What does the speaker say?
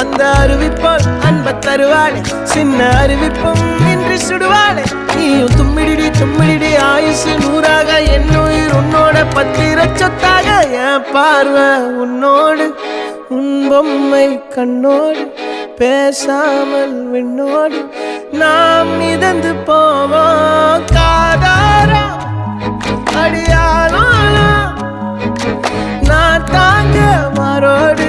அந்த அறிவிப்போல் அன்ப தருவாளே சின்ன அறிவிப்பும் இன்று சுடுவாளே நீயும் தும்மிடி ஆயுசு நூறாக என் உயிர் உன்னோட பத்திர சொத்தாக என் பார்வை உன்னோடு உன் பொம்மை கண்ணோடு பேசாமல் விண்ணோடு நாம் மிதந்து போவோம் காதாரா அடியானாலும் நான் தாங்க மாறோடு